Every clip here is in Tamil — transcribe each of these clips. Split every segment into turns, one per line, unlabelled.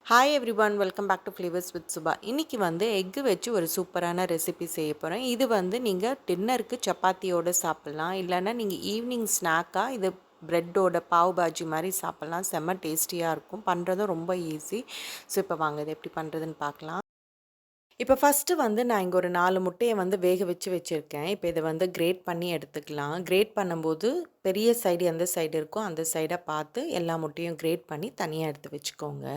Hi everyone, welcome back to flavours with Subha. இன்றைக்கி வந்து எக்கு வச்சு ஒரு சூப்பரான ரெசிபி செய்ய போகிறேன். இது வந்து நீங்கள் டின்னருக்கு சப்பாத்தியோடு சாப்பிட்லாம், இல்லைன்னா நீங்கள் ஈவினிங் ஸ்நாக்காக இது ப்ரெட்டோட பாவ் பாஜி மாதிரி சாப்பிட்லாம். செம்ம டேஸ்டியாக இருக்கும். பண்ணுறதும் ரொம்ப ஈஸி. ஸோ இப்போ வாங்க இது எப்படி பண்ணுறதுன்னு பார்க்கலாம். இப்போ ஃபஸ்ட்டு வந்து நான் இங்கே ஒரு 4 முட்டையை வந்து வேக வச்சு வச்சுருக்கேன். இப்போ இதை வந்து கிரேட் பண்ணி எடுத்துக்கலாம். கிரேட் பண்ணும்போது பெரிய சைடு எந்த சைடு இருக்கோ அந்த சைடை பார்த்து எல்லா முட்டையும் கிரேட் பண்ணி தனியாக எடுத்து வச்சுக்கோங்க.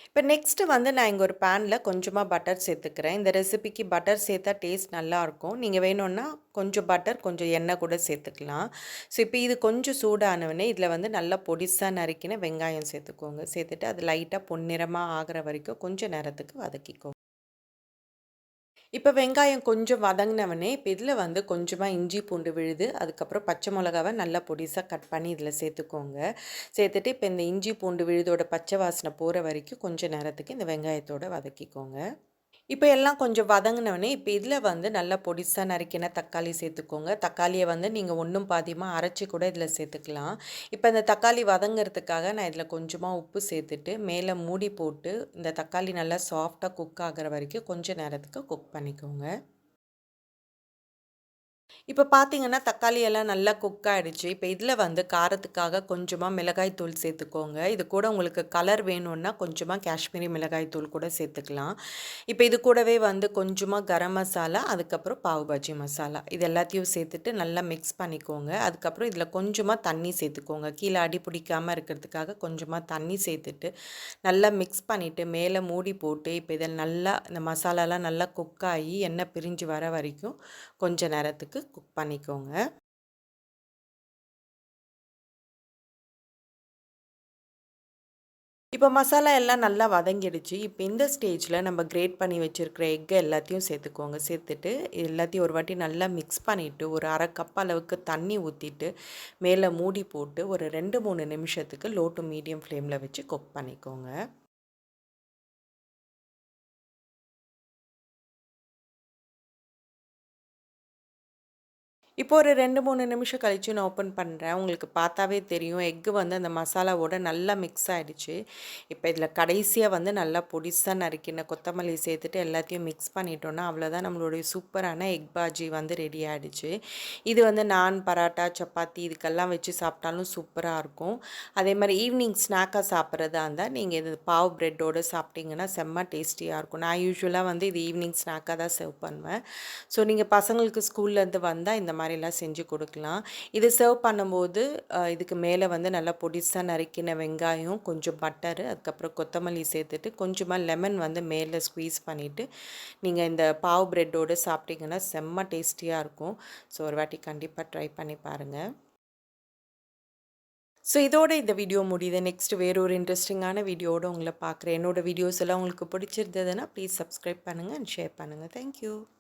இப்போ நெக்ஸ்ட்டு வந்து நான் இங்கே ஒரு பேனில் கொஞ்சமாக பட்டர் சேர்த்துக்கிறேன். இந்த ரெசிபிக்கு பட்டர் சேர்த்தா டேஸ்ட் நல்லாயிருக்கும். நீங்கள் வேணும்னா கொஞ்சம் பட்டர், கொஞ்சம் எண்ணெய் கூட சேர்த்துக்கலாம். ஸோ இப்போ இது கொஞ்சம் சூடானவுடனே இதில் வந்து நல்லா பொடிசா நறுக்கின வெங்காயம் சேர்த்துக்கோங்க. சேர்த்துட்டு அது லைட்டாக பொன்னிறமா ஆகிற வரைக்கும் கொஞ்சம் நேரத்துக்கு வதக்கிக்கோங்க. இப்போ வெங்காயம் கொஞ்சம் வதங்கினவனே இப்போ இதில் வந்து கொஞ்சமாக இஞ்சி பூண்டு விழுது, அதுக்கப்புறம் பச்சை மிளகாவை நல்லா பொடிசாக கட் பண்ணி இதில் சேர்த்துக்கோங்க. சேர்த்துட்டு இப்போ இந்த இஞ்சி பூண்டு விழுதோட பச்சை வாசனை போகிற வரைக்கும் கொஞ்சம் நேரத்துக்கு இந்த வெங்காயத்தோடு வதக்கிக்கோங்க. இப்போ எல்லாம் கொஞ்சம் வதங்கினோடனே இப்போ இதில் வந்து நல்லா பொடிசாக நறுக்கின தக்காளி சேர்த்துக்கோங்க. தக்காளியை வந்து நீங்கள் ஒன்றும் பாதியமாக அரைச்சி கூட இதில் சேர்த்துக்கலாம். இப்போ இந்த தக்காளி வதங்கிறதுக்காக நான் இதில் கொஞ்சமாக உப்பு சேர்த்துட்டு மேலே மூடி போட்டு இந்த தக்காளி நல்லா சாஃப்டாக குக் ஆகிற வரைக்கும் கொஞ்சம் நேரத்துக்கு குக் பண்ணிக்கோங்க. இப்போ பார்த்தீங்கன்னா, தக்காளி எல்லாம் நல்லா குக் ஆயிடுச்சு. இப்போ இதில வந்து காரத்துக்காக கொஞ்சமா மிளகாய் தூள் சேர்த்துக்கோங்க. இது கூட உங்களுக்கு கலர் வேணும்னா கொஞ்சமா காஷ்மீரி மிளகாய் தூள் கூட சேர்த்துக்கலாம். இப்போ இது கூடவே வந்து கொஞ்சமா கரம் மசாலா, அதுக்கப்புறம் பாவ் பாஜி மசாலா இது எல்லாத்தையும் சேர்த்துட்டு நல்லா மிக்ஸ் பண்ணிக்கோங்க. அதுக்கப்புறம் இதில கொஞ்சமா தண்ணி சேர்த்துக்கோங்க. கீழ அடி பிடிக்காம இருக்கிறதுக்காக கொஞ்சமா தண்ணி சேர்த்துட்டு நல்லா மிக்ஸ் பண்ணிவிட்டு மேலே மூடி போட்டு இப்போ இதை நல்லா இந்த மசாலாலாம் நல்லா குக் ஆகி எண்ணெய் பிரிஞ்சு வர வரைக்கும் கொஞ்ச நேரத்துக்கு குக் பண்ணிக்கோங்க. இப்போ மசாலா எல்லாம் நல்லா வதங்கிடுச்சு. இப்போ இந்த ஸ்டேஜில் நம்ம கிரேட் பண்ணி வச்சுருக்கிற எக்கை எல்லாத்தையும் சேர்த்துக்கோங்க. சேர்த்துட்டு எல்லாத்தையும் ஒரு வாட்டி நல்லா மிக்ஸ் பண்ணிவிட்டு ஒரு 1/2 கப் அளவுக்கு தண்ணி ஊற்றிட்டு மேலே மூடி போட்டு ஒரு 2, 3 நிமிஷத்துக்கு லோ டு மீடியம் ஃப்ளேமில் வச்சு குக் பண்ணிக்கோங்க. இப்போ ஒரு 2, 3 நிமிஷம் கழிச்சு நான் ஓப்பன் பண்றேன். உங்களுக்கு பார்த்தாவே தெரியும். எக்கு வந்து அந்த மசாலாவோட நல்லா மிக்ஸ் ஆயிடுச்சு. இப்போ இதில கடைசியா வந்து நல்லா பொடிசா நறுக்கின கொத்தமல்லி சேர்த்துட்டு எல்லாத்தையும் மிக்ஸ் பண்ணிட்டோம்னா, அவ்வளோதான் நம்மளுடைய சூப்பரான எக் பாஜி வந்து ரெடி ஆயிடுச்சு. இது வந்து நான், பராட்டா, சப்பாத்தி இதுக்கெல்லாம் வச்சு சாப்பிட்டாலும் சூப்பரா இருக்கும். அதேமாதிரி ஈவினிங் ஸ்நாக்கா சாப்பிட்றதா இருந்தா, நீங்க இது பாவ் பிரெட்டோட சாப்பிட்டீங்கன்னா செம்ம டேஸ்டியா இருக்கும். நான் யூசுவலா வந்து இது ஈவினிங் ஸ்நாக்கா தான் சர்வ் பண்ணுவேன். ஸோ நீங்க பசங்களுக்கு ஸ்கூல்லேருந்து வந்தா இந்த மாதிரிலாம் செஞ்சு கொடுக்கலாம். இது சர்வ் பண்ணும்போது இதுக்கு மேலே வந்து நல்லா பொடிசா நறுக்கின வெங்காயம், கொஞ்சம் பட்டரு, அதுக்கப்புறம் கொத்தமல்லி சேர்த்துட்டு கொஞ்சமாக லெமன் வந்து மேலே ஸ்க்வீஸ் பண்ணிவிட்டு நீங்கள் இந்த பாவ் பிரெட்டோடு சாப்பிட்டீங்கன்னா செம்ம டேஸ்டியாக இருக்கும். ஸோ ஒரு வாட்டி கண்டிப்பாக ட்ரை பண்ணி பாருங்கள். ஸோ இதோட இந்த வீடியோ முடியுது. நெக்ஸ்ட் வேற ஒரு இன்ட்ரெஸ்டிங்கான வீடியோவோட உங்களை பார்க்குறேன். என்னோட வீடியோஸ் எல்லாம் உங்களுக்கு பிடிச்சிருந்ததுன்னா ப்ளீஸ் சப்ஸ்கிரைப் பண்ணுங்கள் அண்ட் ஷேர் பண்ணுங்கள். தேங்க்யூ.